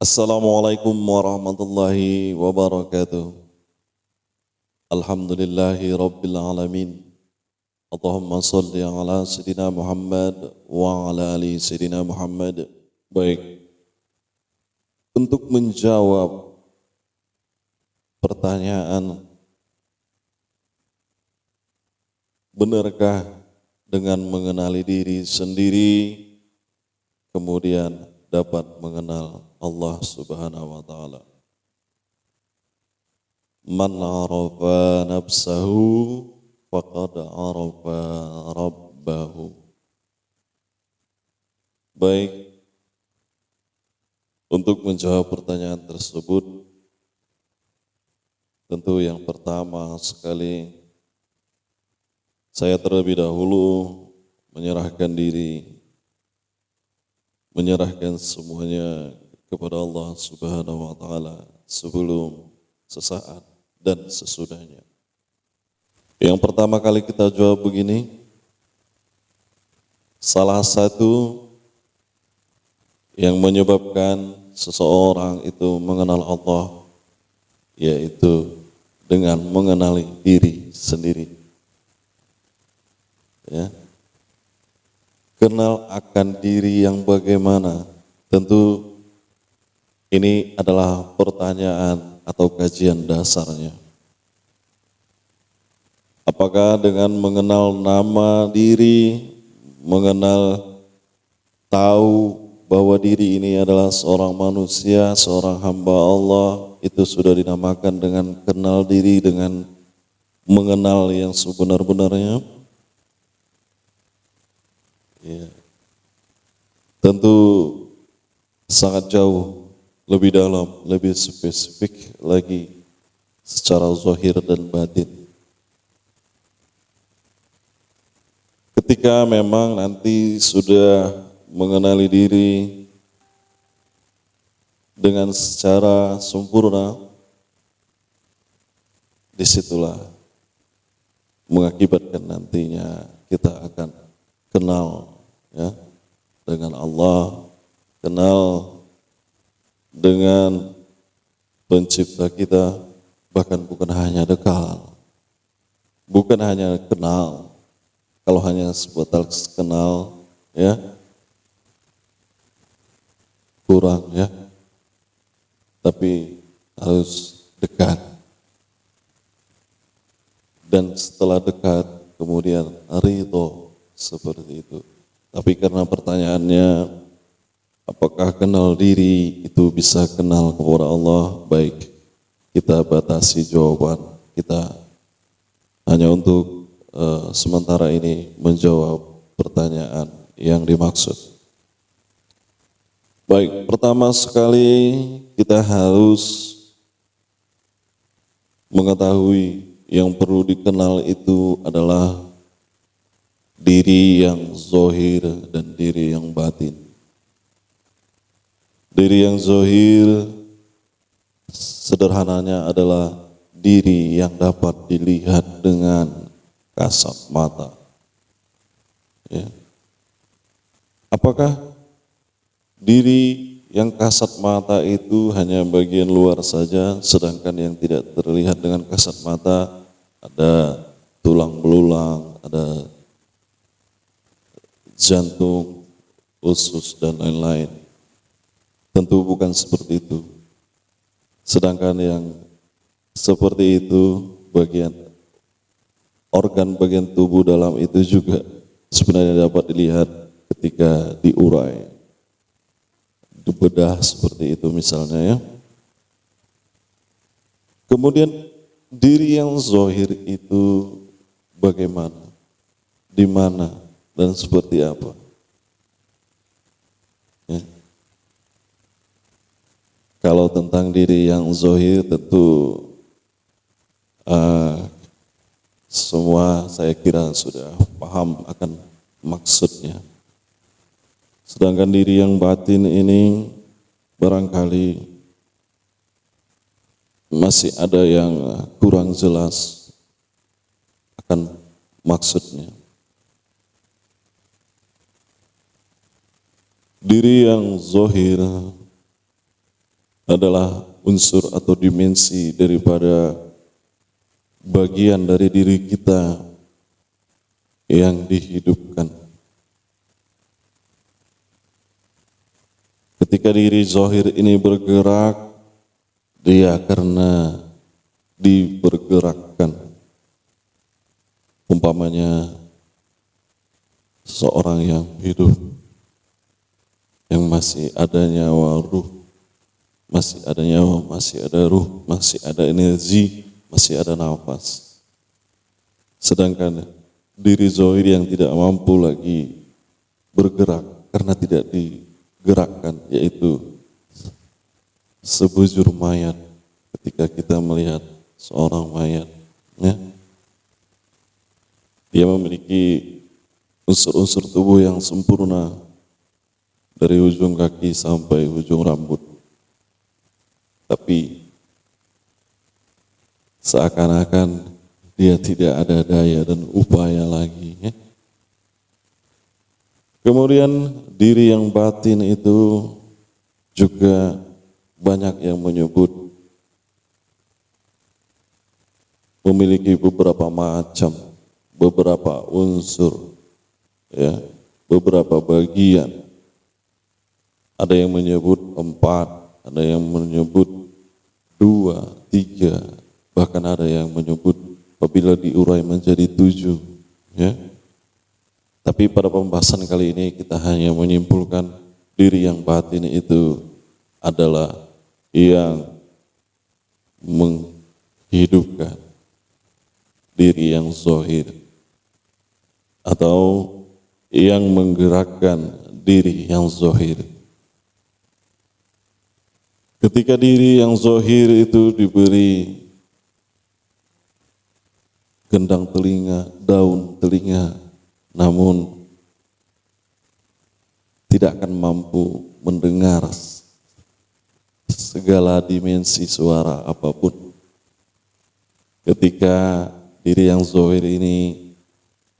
Assalamualaikum warahmatullahi wabarakatuh. Alhamdulillahi rabbil alamin. Allahumma salli ala Sayyidina Muhammad wa ala ali Sayyidina Muhammad. Baik, untuk menjawab pertanyaan, benarkah dengan mengenali diri sendiri kemudian dapat mengenal Allah Subhanahu wa taala? Man arafa nafsahu faqad arafa rabbahu. Baik, untuk menjawab pertanyaan tersebut, tentu yang pertama sekali saya terlebih dahulu menyerahkan diri, menyerahkan semuanya kepada Allah Subhanahu wa taala sebelum, sesaat, dan sesudahnya. Yang pertama kali kita jawab begini, salah satu yang menyebabkan seseorang itu mengenal Allah yaitu dengan mengenali diri sendiri. Ya. Kenal akan diri yang bagaimana? Tentu ini adalah pertanyaan atau kajian dasarnya. Apakah dengan mengenal nama diri, mengenal tahu bahwa diri ini adalah seorang manusia, seorang hamba Allah, itu sudah dinamakan dengan kenal diri, dengan mengenal yang sebenar-benarnya? Ya. Tentu sangat jauh, lebih dalam, lebih spesifik lagi secara zahir dan batin. Ketika memang nanti sudah mengenali diri dengan secara sempurna, disitulah mengakibatkan nantinya kita akan kenal ya dengan Allah, kenal dengan pencipta kita, bahkan bukan hanya dekal, bukan hanya kenal. Kalau hanya sebatas kenal ya kurang ya, tapi harus dekat. Dan setelah dekat kemudian ridho, seperti itu. Tapi karena pertanyaannya apakah kenal diri itu bisa kenal kepada Allah, baik kita batasi jawaban kita hanya untuk sementara ini menjawab pertanyaan yang dimaksud. Baik, pertama sekali kita harus mengetahui yang perlu dikenal itu adalah diri yang zahir dan diri yang batin. Diri yang zahir sederhananya adalah diri yang dapat dilihat dengan kasat mata. Ya. Apakah diri yang kasat mata itu hanya bagian luar saja, sedangkan yang tidak terlihat dengan kasat mata ada tulang belulang, ada jantung, usus, dan lain-lain? Tentu bukan seperti itu. Sedangkan yang seperti itu, organ bagian tubuh dalam itu juga sebenarnya dapat dilihat ketika diurai, dibedah seperti itu misalnya ya. Kemudian diri yang zahir itu bagaimana, di mana, dan seperti apa? Ya. Kalau tentang diri yang zahir tentu semua saya kira sudah paham akan maksudnya. Sedangkan diri yang batin ini barangkali masih ada yang kurang jelas akan maksudnya. Diri yang zahir adalah unsur atau dimensi daripada bagian dari diri kita yang dihidupkan. Ketika diri zahir ini bergerak, dia karena dipergerakkan. Umpamanya seorang yang hidup, yang masih ada nyawa ruh, masih ada nyawa, masih ada ruh, masih ada energi, masih ada nafas. Sedangkan diri zahir yang tidak mampu lagi bergerak karena tidak digerakkan, yaitu sebujur mayat. Ketika kita melihat seorang mayat, ya, dia memiliki unsur-unsur tubuh yang sempurna dari ujung kaki sampai ujung rambut. Tapi seakan-akan dia tidak ada daya dan upaya lagi. Ya. Kemudian diri yang batin itu juga banyak yang menyebut memiliki beberapa macam, beberapa unsur, ya, beberapa bagian. Ada yang menyebut 4, ada yang menyebut 2, 3, bahkan ada yang menyebut apabila diurai menjadi 7. Ya. Tapi pada pembahasan kali ini kita hanya menyimpulkan diri yang batin itu adalah yang menghidupkan diri yang zahir, atau yang menggerakkan diri yang zahir. Ketika diri yang zahir itu diberi gendang telinga, daun telinga, namun tidak akan mampu mendengar segala dimensi suara apapun. Ketika diri yang zahir ini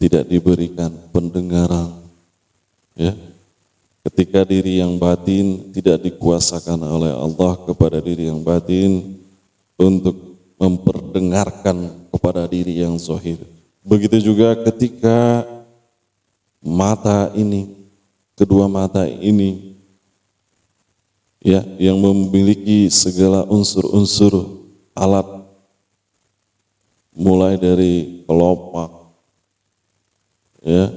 tidak diberikan pendengaran, ya, ketika diri yang batin tidak dikuasakan oleh Allah kepada diri yang batin untuk memperdengarkan kepada diri yang zahir. Begitu juga ketika mata ini, kedua mata ini, ya, yang memiliki segala unsur-unsur alat, mulai dari kelopak, ya,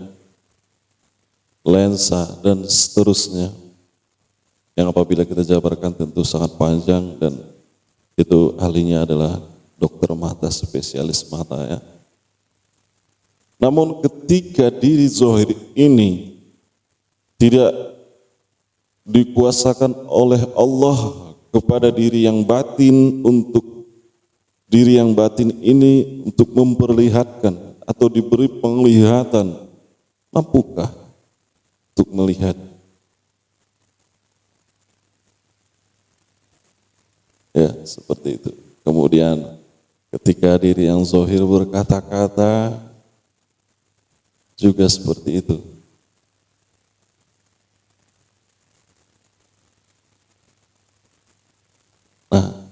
lensa dan seterusnya, yang apabila kita jabarkan tentu sangat panjang, dan itu ahlinya adalah dokter mata, spesialis mata, ya. Namun ketika diri zahir ini tidak dikuasakan oleh Allah kepada diri yang batin, untuk diri yang batin ini untuk memperlihatkan atau diberi penglihatan, mampukah untuk melihat? Ya, seperti itu. Kemudian ketika diri yang zahir berkata-kata juga seperti itu. Nah,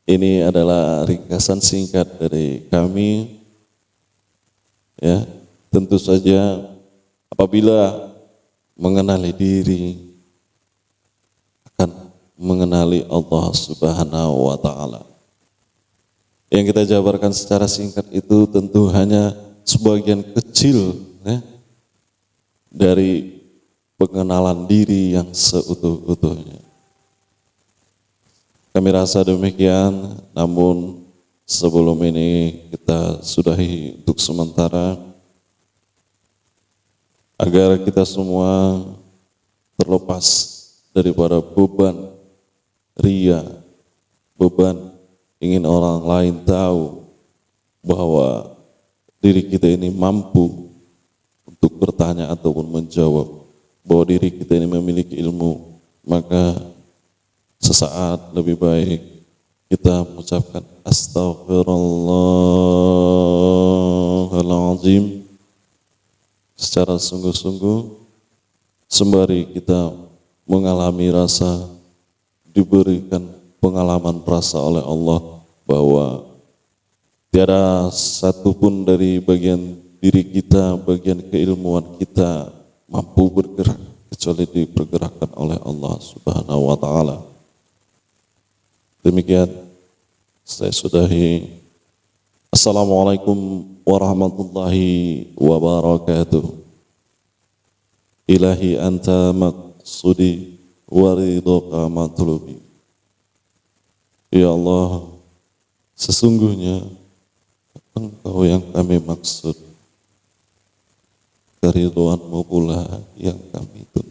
ini adalah ringkasan singkat dari kami. Ya, tentu saja apabila mengenali diri akan mengenali Allah Subhanahu wa taala. Yang kita jabarkan secara singkat itu tentu hanya sebagian kecil, ya, dari pengenalan diri yang seutuh-utuhnya. Kami rasa demikian, namun sebelum ini kita sudahi untuk sementara, agar kita semua terlepas daripada beban ria, beban ingin orang lain tahu bahwa diri kita ini mampu untuk bertanya ataupun menjawab, bahwa diri kita ini memiliki ilmu, maka sesaat lebih baik kita mengucapkan Astaghfirullahaladzim secara sungguh-sungguh, sembari kita mengalami rasa diberikan pengalaman perasa oleh Allah bahwa tiada satupun dari bagian diri kita, bagian keilmuan kita mampu bergerak kecuali dipergerakkan oleh Allah Subhanahu wa taala. Demikian saya sudahi. Assalamualaikum warahmatullahi wabarakatuh. Ilahi anta maqsudi wa ridhoka matlubi. Ya Allah, sesungguhnya Engkau yang kami maksud, keridhoanmu pula yang kami tuntut.